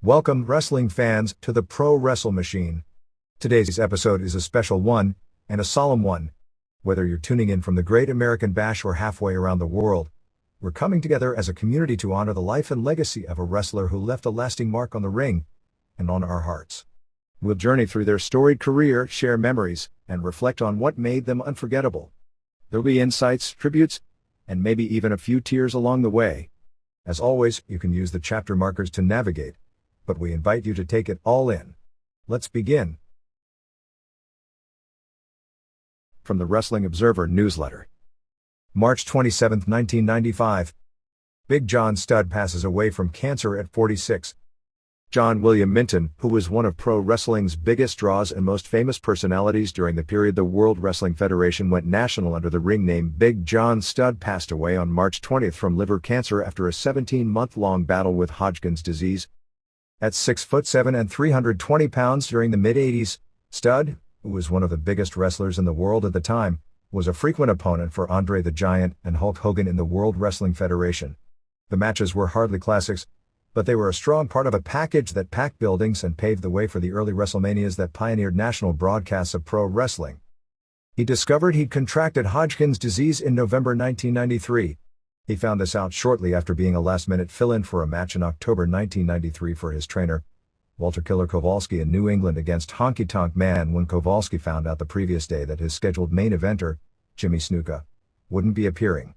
Welcome, wrestling fans, to the Pro Wrestle Machine. Today's episode is a special one, and a solemn one. Whether you're tuning in from the Great American Bash or halfway around the world, we're coming together as a community to honor the life and legacy of a wrestler who left a lasting mark on the ring and on our hearts. We'll journey through their storied career, share memories, and reflect on what made them unforgettable. There'll be insights, tributes, and maybe even a few tears along the way. As always, you can use the chapter markers to navigate, but we invite you to take it all in. Let's begin. From the Wrestling Observer newsletter. March 27, 1995. Big John Studd passes away from cancer at 46. John William Minton, who was one of pro wrestling's biggest draws and most famous personalities during the period the World Wrestling Federation went national under the ring name Big John Studd, passed away on March 20 from liver cancer after a 17-month-long battle with Hodgkins disease. At 6'7" and 320 pounds during the mid-80s, Studd, who was one of the biggest wrestlers in the world at the time, was a frequent opponent for Andre the Giant and Hulk Hogan in the World Wrestling Federation. The matches were hardly classics, but they were a strong part of a package that packed buildings and paved the way for the early WrestleManias that pioneered national broadcasts of pro wrestling. He discovered he'd contracted Hodgkins disease in November 1993. He found this out shortly after being a last-minute fill-in for a match in October 1993 for his trainer, Walter Killer Kowalski, in New England against Honky Tonk Man, when Kowalski found out the previous day that his scheduled main eventer, Jimmy Snuka, wouldn't be appearing.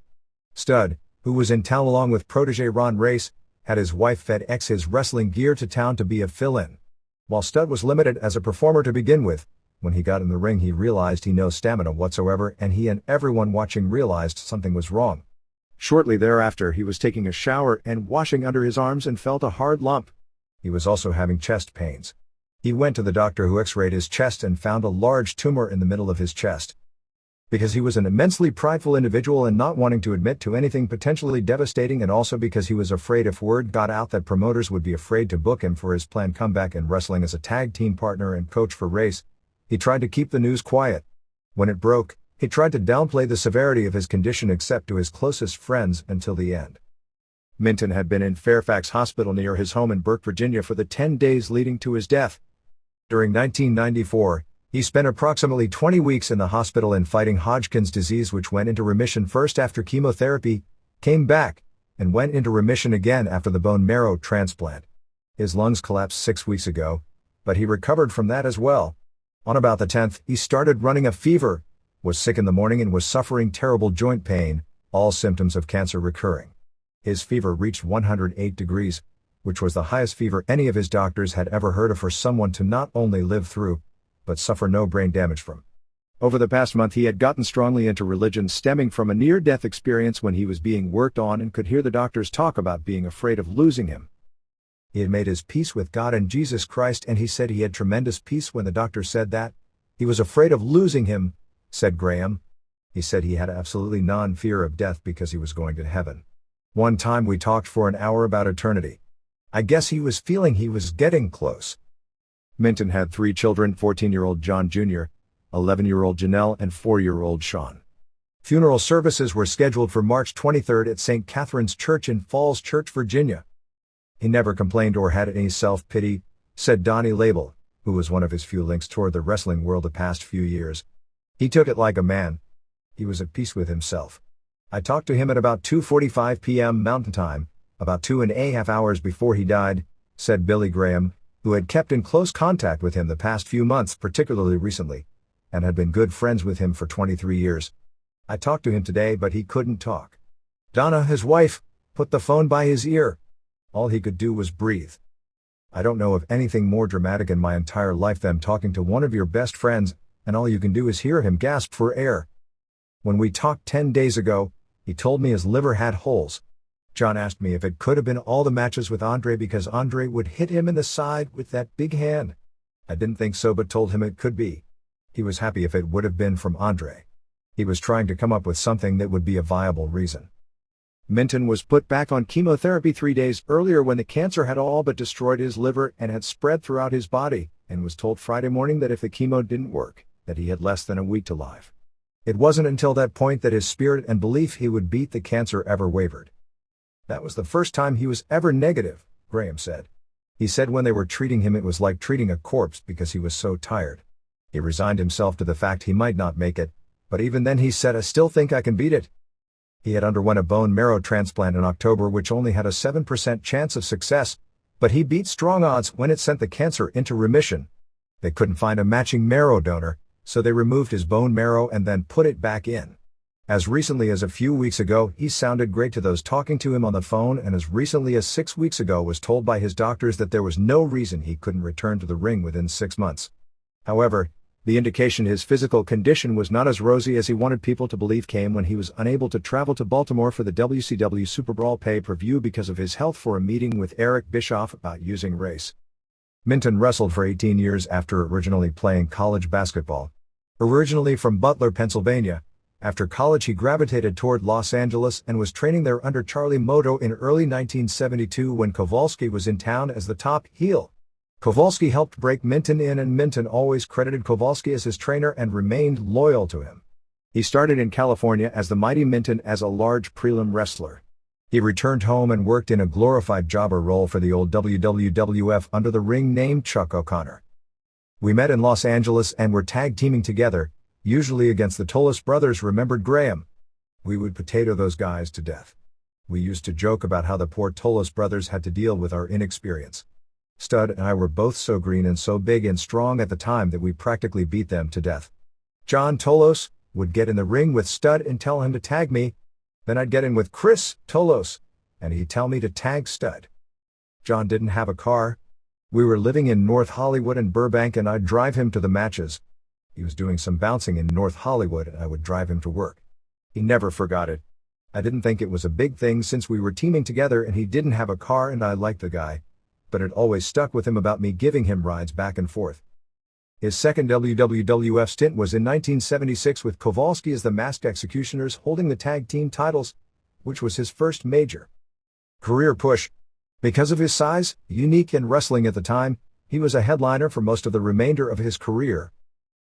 Studd, who was in town along with protege Ron Race, had his wife FedEx his wrestling gear to town to be a fill-in. While Studd was limited as a performer to begin with, when he got in the ring he realized he had no stamina whatsoever, and he and everyone watching realized something was wrong. Shortly thereafter he was taking a shower and washing under his arms and felt a hard lump. He was also having chest pains. He went to the doctor, who x-rayed his chest and found a large tumor in the middle of his chest. Because he was an immensely prideful individual and not wanting to admit to anything potentially devastating, and also because he was afraid if word got out that promoters would be afraid to book him for his planned comeback in wrestling as a tag team partner and coach for Race, he tried to keep the news quiet. When it broke, he tried to downplay the severity of his condition except to his closest friends until the end. Minton had been in Fairfax Hospital near his home in Burke, Virginia for the 10 days leading to his death. During 1994, he spent approximately 20 weeks in the hospital in fighting Hodgkins disease, which went into remission first after chemotherapy, came back, and went into remission again after the bone marrow transplant. His lungs collapsed 6 weeks ago, but he recovered from that as well. On about the 10th, he started running a fever, was sick in the morning and was suffering terrible joint pain, all symptoms of cancer recurring. His fever reached 108 degrees, which was the highest fever any of his doctors had ever heard of for someone to not only live through, but suffer no brain damage from. Over the past month he had gotten strongly into religion, stemming from a near-death experience when he was being worked on and could hear the doctors talk about being afraid of losing him. He had made his peace with God and Jesus Christ, and he said he had tremendous peace when the doctor said that. He was afraid of losing him, said Graham. He said he had absolutely non-fear of death because he was going to heaven. One time we talked for an hour about eternity. I guess he was feeling he was getting close. Minton had 3 children: 14-year-old John Jr., 11-year-old Janelle, and 4-year-old Sean. Funeral services were scheduled for March 23 at St. Catherine's Church in Falls Church, Virginia. He never complained or had any self-pity, said Donnie Label, who was one of his few links toward the wrestling world the past few years. He took it like a man. He was at peace with himself. I talked to him at about 2:45 p.m. Mountain Time, about 2.5 hours before he died, said Billy Graham, who had kept in close contact with him the past few months, particularly recently, and had been good friends with him for 23 years. I talked to him today, but he couldn't talk. Donna, his wife, put the phone by his ear. All he could do was breathe. I don't know of anything more dramatic in my entire life than talking to one of your best friends, and all you can do is hear him gasp for air. When we talked 10 days ago, he told me his liver had holes. John asked me if it could have been all the matches with Andre because Andre would hit him in the side with that big hand. I didn't think so, but told him it could be. He was happy if it would have been from Andre. He was trying to come up with something that would be a viable reason. Minton was put back on chemotherapy 3 days earlier when the cancer had all but destroyed his liver and had spread throughout his body, and was told Friday morning that if the chemo didn't work, that he had less than a week to live. It wasn't until that point that his spirit and belief he would beat the cancer ever wavered. That was the first time he was ever negative, Graham said. He said when they were treating him it was like treating a corpse because he was so tired. He resigned himself to the fact he might not make it, but even then he said, "I still think I can beat it." He had underwent a bone marrow transplant in October which only had a 7% chance of success, but he beat strong odds when it sent the cancer into remission. They couldn't find a matching marrow donor, so they removed his bone marrow and then put it back in. As recently as a few weeks ago, he sounded great to those talking to him on the phone, and as recently as 6 weeks ago was told by his doctors that there was no reason he couldn't return to the ring within 6 months. However, the indication his physical condition was not as rosy as he wanted people to believe came when he was unable to travel to Baltimore for the WCW Super Brawl pay-per-view because of his health for a meeting with Eric Bischoff about using race. Minton wrestled for 18 years after originally playing college basketball. Originally from Butler, Pennsylvania, after college he gravitated toward Los Angeles and was training there under Charlie Moto in early 1972 when Kowalski was in town as the top heel. Kowalski helped break Minton in, and Minton always credited Kowalski as his trainer and remained loyal to him. He started in California as the Mighty Minton as a large prelim wrestler. He returned home and worked in a glorified jobber role for the old WWF under the ring name Chuck O'Connor. We met in Los Angeles and were tag teaming together, usually against the Tolos brothers, remembered Graham. We would potato those guys to death. We used to joke about how the poor Tolos brothers had to deal with our inexperience. Stud and I were both so green and so big and strong at the time that we practically beat them to death. John Tolos would get in the ring with Stud and tell him to tag me. Then I'd get in with Chris Tolos, and he'd tell me to tag Stud. John didn't have a car. We were living in North Hollywood and Burbank, and I'd drive him to the matches. He was doing some bouncing in North Hollywood and I would drive him to work. He never forgot it. I didn't think it was a big thing since we were teaming together and he didn't have a car and I liked the guy, but it always stuck with him about me giving him rides back and forth. His second WWF stint was in 1976 with Kowalski as the Masked Executioners holding the tag team titles, which was his first major career push. Because of his size, unique in wrestling at the time, he was a headliner for most of the remainder of his career.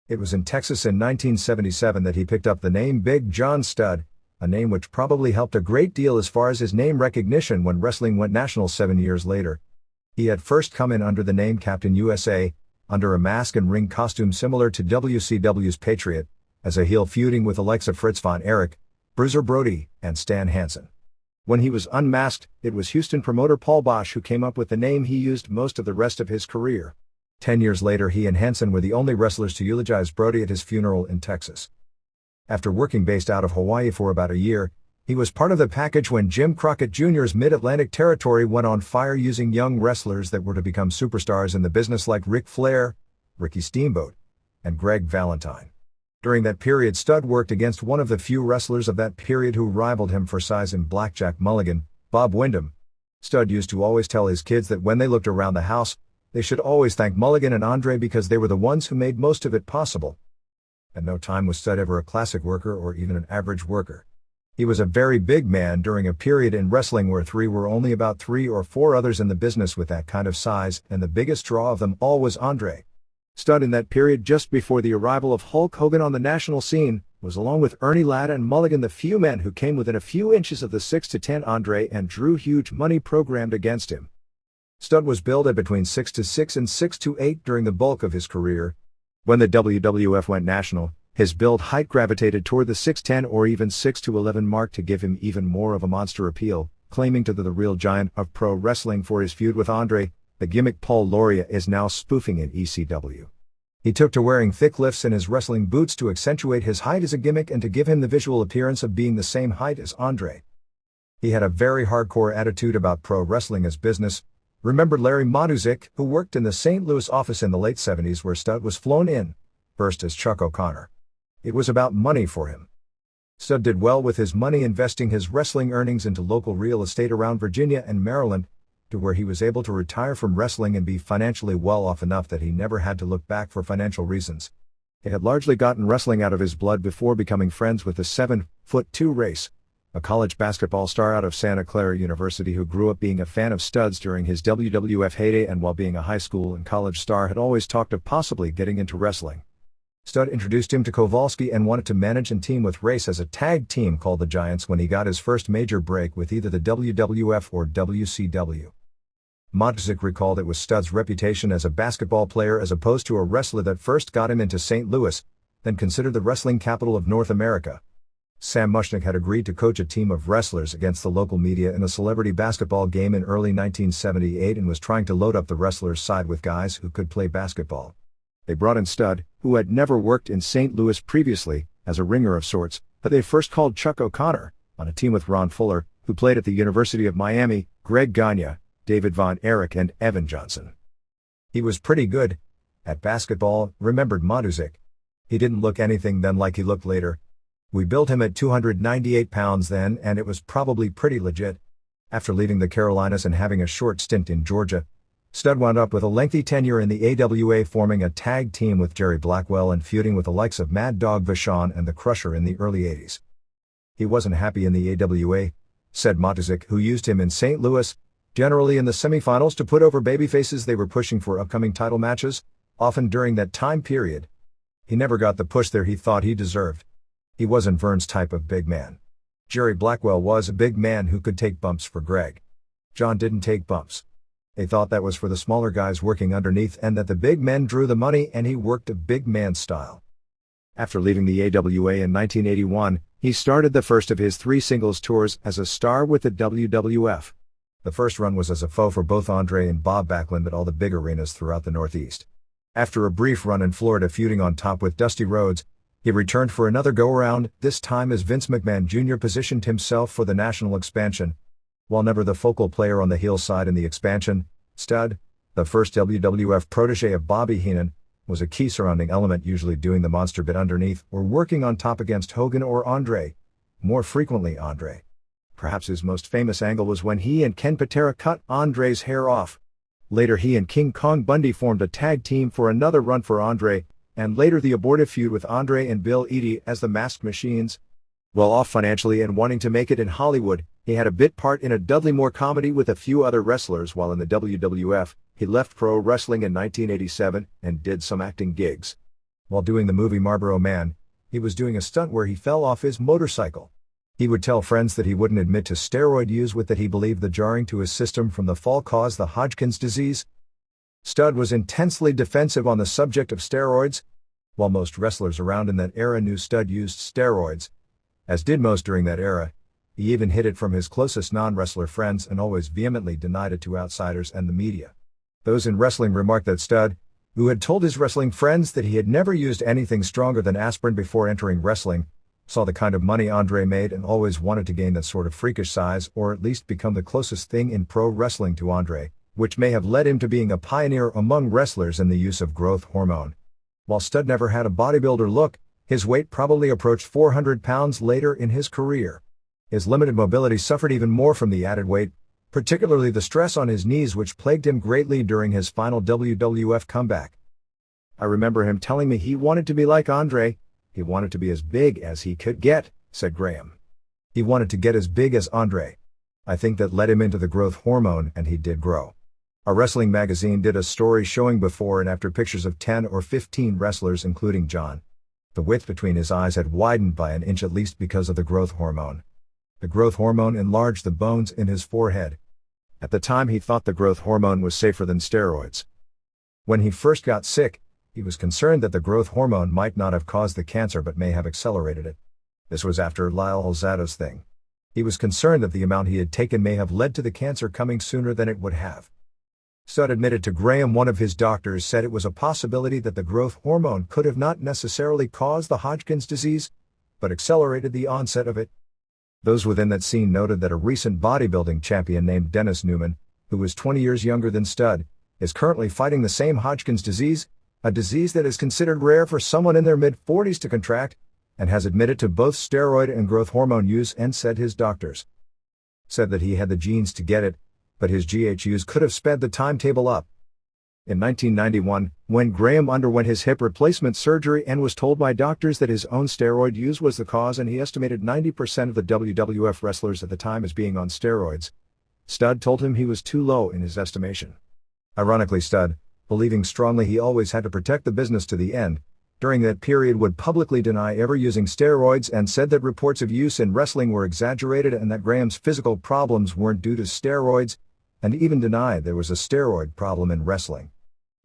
It was in Texas in 1977 that he picked up the name Big John Studd, a name which probably helped a great deal as far as his name recognition when wrestling went national 7 years later. He had first come in under the name Captain USA, under a mask and ring costume similar to WCW's Patriot, as a heel feuding with the likes of Fritz von Erich, Bruiser Brody, and Stan Hansen. When he was unmasked, it was Houston promoter Paul Bosch who came up with the name he used most of the rest of his career. 10 years later he and Hansen were the only wrestlers to eulogize Brody at his funeral in Texas. After working based out of Hawaii for about a year, he was part of the package when Jim Crockett Jr.'s Mid-Atlantic territory went on fire using young wrestlers that were to become superstars in the business like Ric Flair, Ricky Steamboat, and Greg Valentine. During that period Studd worked against one of the few wrestlers of that period who rivaled him for size in Blackjack Mulligan, Bob Windham. Studd used to always tell his kids that when they looked around the house, they should always thank Mulligan and Andre because they were the ones who made most of it possible. At no time was Studd ever a classic worker or even an average worker. He was a very big man during a period in wrestling where there were only about 3 or 4 others in the business with that kind of size, and the biggest draw of them all was Andre. Studd in that period just before the arrival of Hulk Hogan on the national scene, was along with Ernie Ladd and Mulligan the few men who came within a few inches of the 6'10" Andre and drew huge money programmed against him. Studd was billed at between 6'6" and 6'8" during the bulk of his career. When the WWF went national, his build height gravitated toward the 6'10" or even 6'11" mark to give him even more of a monster appeal, claiming to be the real giant of pro wrestling for his feud with Andre, the gimmick Paul Loria is now spoofing in ECW. He took to wearing thick lifts in his wrestling boots to accentuate his height as a gimmick and to give him the visual appearance of being the same height as Andre. He had a very hardcore attitude about pro wrestling as business. Remember Larry Maduzik, who worked in the St. Louis office in the late 70s where Studd was flown in, first as Chuck O'Connor. It was about money for him. Studd did well with his money, investing his wrestling earnings into local real estate around Virginia and Maryland, to where he was able to retire from wrestling and be financially well off enough that he never had to look back for financial reasons. He had largely gotten wrestling out of his blood before becoming friends with the 7'2" Race, a college basketball star out of Santa Clara University who grew up being a fan of Studd's during his WWF heyday, and while being a high school and college star had always talked of possibly getting into wrestling. Studd introduced him to Kowalski and wanted to manage and team with Race as a tag team called the Giants when he got his first major break with either the WWF or WCW. Matuszek recalled it was Stud's reputation as a basketball player as opposed to a wrestler that first got him into St. Louis, then considered the wrestling capital of North America. Sam Mushnick had agreed to coach a team of wrestlers against the local media in a celebrity basketball game in early 1978 and was trying to load up the wrestlers' side with guys who could play basketball. They brought in Stud, who had never worked in St. Louis previously, as a ringer of sorts, but they first called Chuck O'Connor, on a team with Ron Fuller, who played at the University of Miami, Greg Gagne, David Von Erich and Evan Johnson. He was pretty good at basketball, remembered Matuszek. He didn't look anything then like he looked later. We built him at 298 pounds then and it was probably pretty legit. After leaving the Carolinas and having a short stint in Georgia, Stud wound up with a lengthy tenure in the AWA, forming a tag team with Jerry Blackwell and feuding with the likes of Mad Dog Vachon and the Crusher in the early 80s. He wasn't happy in the AWA, said Matuszek, who used him in St. Louis, generally in the semifinals to put over babyfaces they were pushing for upcoming title matches, often during that time period. He never got the push there he thought he deserved. He wasn't Vern's type of big man. Jerry Blackwell was a big man who could take bumps for Greg. John didn't take bumps. They thought that was for the smaller guys working underneath and that the big men drew the money and he worked a big man style. After leaving the AWA in 1981, he started the first of his 3 singles tours as a star with the WWF. The first run was as a foe for both Andre and Bob Backlund at all the big arenas throughout the Northeast. After a brief run in Florida feuding on top with Dusty Rhodes, he returned for another go-around, this time as Vince McMahon Jr. positioned himself for the national expansion. While never the focal player on the heel side in the expansion, Stud, the first WWF protege of Bobby Heenan, was a key surrounding element, usually doing the monster bit underneath or working on top against Hogan or Andre, more frequently Andre. Perhaps his most famous angle was when he and Ken Patera cut Andre's hair off. Later he and King Kong Bundy formed a tag team for another run for Andre, and later the abortive feud with Andre and Bill Eadie as the Masked Machines. Well off financially and wanting to make it in Hollywood, he had a bit part in a Dudley Moore comedy with a few other wrestlers while in the WWF. He left pro wrestling in 1987 and did some acting gigs. While doing the movie Marlboro Man, he was doing a stunt where he fell off his motorcycle. He would tell friends that he wouldn't admit to steroid use, with that he believed the jarring to his system from the fall caused the Hodgkins disease. Stud was intensely defensive on the subject of steroids. While most wrestlers around in that era knew Stud used steroids, as did most during that era, he even hid it from his closest non-wrestler friends and always vehemently denied it to outsiders and the media. Those in wrestling remarked that Stud, who had told his wrestling friends that he had never used anything stronger than aspirin before entering wrestling, saw the kind of money Andre made and always wanted to gain that sort of freakish size or at least become the closest thing in pro wrestling to Andre, which may have led him to being a pioneer among wrestlers in the use of growth hormone. While Stud never had a bodybuilder look, his weight probably approached 400 pounds later in his career. His limited mobility suffered even more from the added weight, particularly the stress on his knees, which plagued him greatly during his final WWF comeback. I remember him telling me he wanted to be like Andre. He wanted to be as big as he could get, said Graham. He wanted to get as big as Andre. I think that led him into the growth hormone and he did grow. A wrestling magazine did a story showing before and after pictures of 10 or 15 wrestlers including John. The width between his eyes had widened by an inch at least because of the growth hormone. The growth hormone enlarged the bones in his forehead. At the time he thought the growth hormone was safer than steroids. When he first got sick, he was concerned that the growth hormone might not have caused the cancer but may have accelerated it. This was after Lyle Alzado's thing. He was concerned that the amount he had taken may have led to the cancer coming sooner than it would have. Stud admitted to Graham one of his doctors said it was a possibility that the growth hormone could have not necessarily caused the Hodgkins disease, but accelerated the onset of it. Those within that scene noted that a recent bodybuilding champion named Dennis Newman, who was 20 years younger than Stud, is currently fighting the same Hodgkins disease, a disease that is considered rare for someone in their mid-40s to contract, and has admitted to both steroid and growth hormone use and said his doctors said that he had the genes to get it, but his GHUs could have sped the timetable up. In 1991, when Graham underwent his hip replacement surgery and was told by doctors that his own steroid use was the cause, and he estimated 90% of the WWF wrestlers at the time as being on steroids, Stud told him he was too low in his estimation. Ironically, Stud, believing strongly he always had to protect the business to the end, during that period would publicly deny ever using steroids and said that reports of use in wrestling were exaggerated and that Graham's physical problems weren't due to steroids. and even denied there was a steroid problem in wrestling.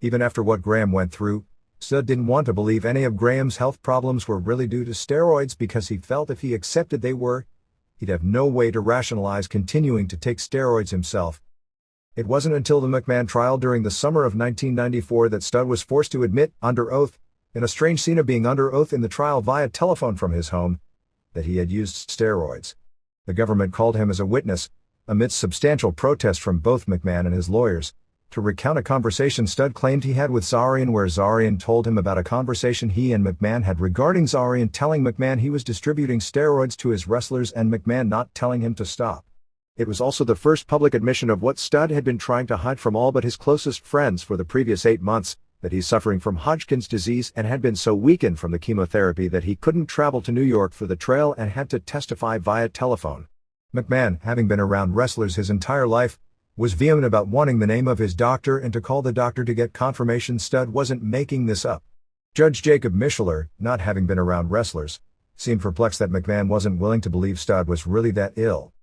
Even after what Graham went through, Stud didn't want to believe any of Graham's health problems were really due to steroids because he felt if he accepted they were, he'd have no way to rationalize continuing to take steroids himself. It wasn't until the McMahon trial during the summer of 1994 that Stud was forced to admit, under oath, in a strange scene of being under oath in the trial via telephone from his home, that he had used steroids. The government called him as a witness, amidst substantial protest from both McMahon and his lawyers, to recount a conversation Stud claimed he had with Zarian, where Zarian told him about a conversation he and McMahon had regarding Zarian telling McMahon he was distributing steroids to his wrestlers and McMahon not telling him to stop. It was also the first public admission of what Stud had been trying to hide from all but his closest friends for the previous 8 months, that he's suffering from Hodgkins disease and had been so weakened from the chemotherapy that he couldn't travel to New York for the trial and had to testify via telephone. McMahon, having been around wrestlers his entire life, was vehement about wanting the name of his doctor and to call the doctor to get confirmation Stud wasn't making this up. Judge Jacob Mishler, not having been around wrestlers, seemed perplexed that McMahon wasn't willing to believe Stud was really that ill.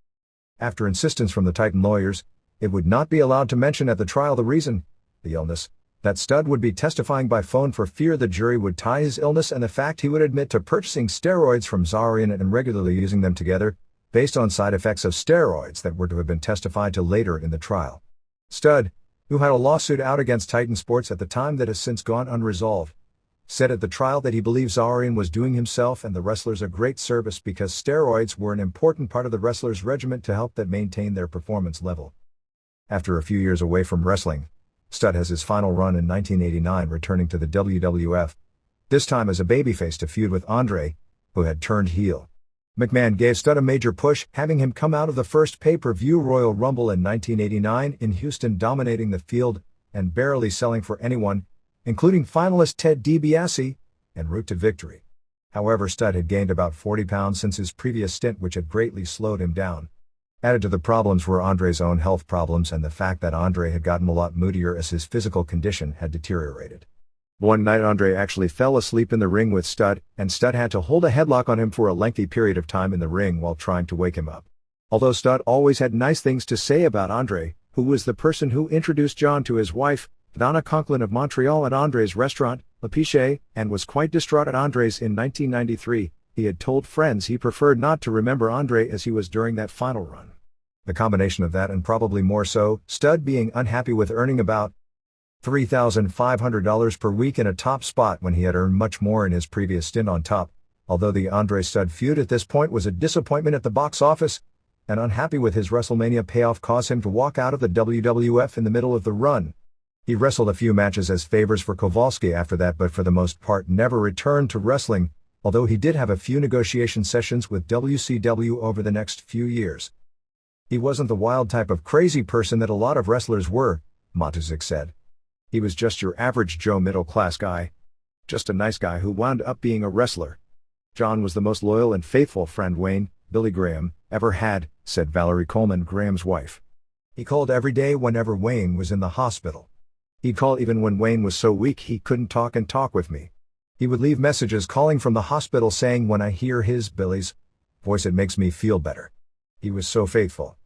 After insistence from the Titan lawyers, it would not be allowed to mention at the trial the reason, the illness, that Stud would be testifying by phone for fear the jury would tie his illness and the fact he would admit to purchasing steroids from Zarian and regularly using them together, based on side effects of steroids that were to have been testified to later in the trial. Stud, who had a lawsuit out against Titan Sports at the time that has since gone unresolved, said at the trial that he believes Zarian was doing himself and the wrestlers a great service because steroids were an important part of the wrestlers' regimen to help them maintain their performance level. After a few years away from wrestling, Stud has his final run in 1989 returning to the WWF, this time as a babyface to feud with Andre, who had turned heel. McMahon gave Stud a major push, having him come out of the first pay-per-view Royal Rumble in 1989 in Houston, dominating the field and barely selling for anyone, including finalist Ted DiBiase, en route to victory. However, Stud had gained about 40 pounds since his previous stint, which had greatly slowed him down. Added to the problems were Andre's own health problems and the fact that Andre had gotten a lot moodier as his physical condition had deteriorated. One night Andre actually fell asleep in the ring with Stud, and Stud had to hold a headlock on him for a lengthy period of time in the ring while trying to wake him up. Although Stud always had nice things to say about Andre, who was the person who introduced John to his wife, Donna Conklin of Montreal, at Andre's restaurant, Le Pichet, and was quite distraught at Andre's in 1993, he had told friends he preferred not to remember Andre as he was during that final run. The combination of that and probably more so, Stud being unhappy with earning about $3,500 per week in a top spot when he had earned much more in his previous stint on top, although the Andre Stud feud at this point was a disappointment at the box office, and unhappy with his WrestleMania payoff caused him to walk out of the WWF in the middle of the run. He wrestled a few matches as favors for Kowalski after that, but for the most part never returned to wrestling, although he did have a few negotiation sessions with WCW over the next few years. He wasn't the wild type of crazy person that a lot of wrestlers were, Matuszek said. He was just your average Joe middle-class guy. Just a nice guy who wound up being a wrestler. John was the most loyal and faithful friend Wayne, Billy Graham, ever had, said Valerie Coleman, Graham's wife. He called every day whenever Wayne was in the hospital. He'd call even when Wayne was so weak he couldn't talk with me. He would leave messages calling from the hospital saying, "When I hear Billy's voice it makes me feel better." He was so faithful.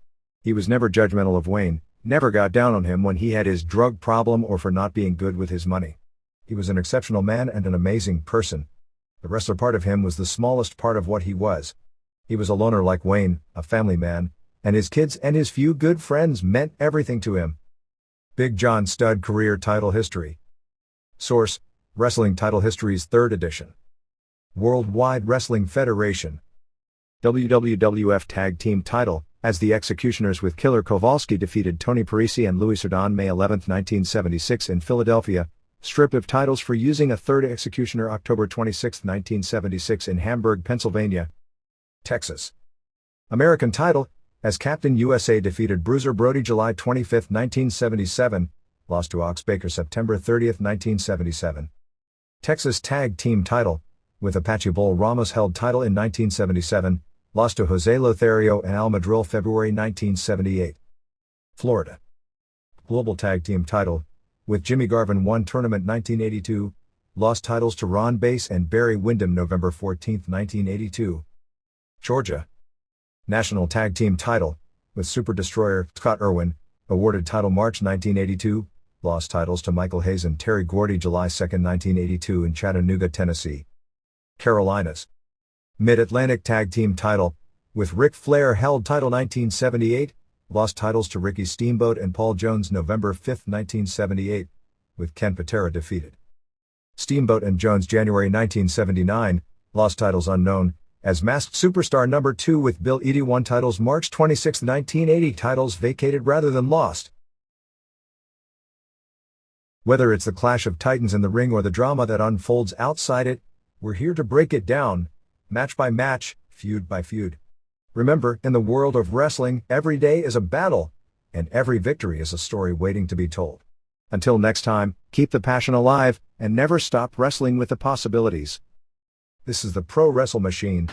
He was never judgmental of Wayne, never got down on him when he had his drug problem or for not being good with his money. He was an exceptional man and an amazing person. The wrestler part of him was the smallest part of what he was. He was a loner like Wayne, a family man, and his kids and his few good friends meant everything to him. Big John Stud Career Title History. Source: Wrestling Title Histories 3rd edition. Worldwide Wrestling Federation. WWF Tag Team Title, as the Executioners with Killer Kowalski defeated Tony Parisi and Louis Sardon May 11, 1976 in Philadelphia. Strip of titles for using a third Executioner October 26, 1976 in Hamburg, Pennsylvania. Texas. American title, as Captain USA defeated Bruiser Brody July 25, 1977, lost to Ox Baker September 30, 1977. Texas Tag Team title, with Apache Bull Ramos held title in 1977, lost to Jose Lothario and Al Madril February 1978. Florida. Global Tag Team title, with Jimmy Garvin won tournament 1982, lost titles to Ron Bass and Barry Windham November 14, 1982. Georgia. National Tag Team title, with Super Destroyer Scott Irwin, Awarded title March 1982, lost titles to Michael Hayes and Terry Gordy July 2, 1982 in Chattanooga, Tennessee. Carolinas. Mid-Atlantic Tag Team title, with Ric Flair held title 1978, lost titles to Ricky Steamboat and Paul Jones November 5, 1978, with Ken Patera defeated. Steamboat and Jones January 1979, lost titles unknown, as Masked Superstar number 2 with Bill Eadie won titles March 26, 1980 titles vacated rather than lost. Whether it's the clash of titans in the ring or the drama that unfolds outside it, we're here to break it down, match by match, feud by feud. Remember, in the world of wrestling, every day is a battle, and every victory is a story waiting to be told. Until next time, keep the passion alive, and never stop wrestling with the possibilities. This is the Pro Wrestle Machine.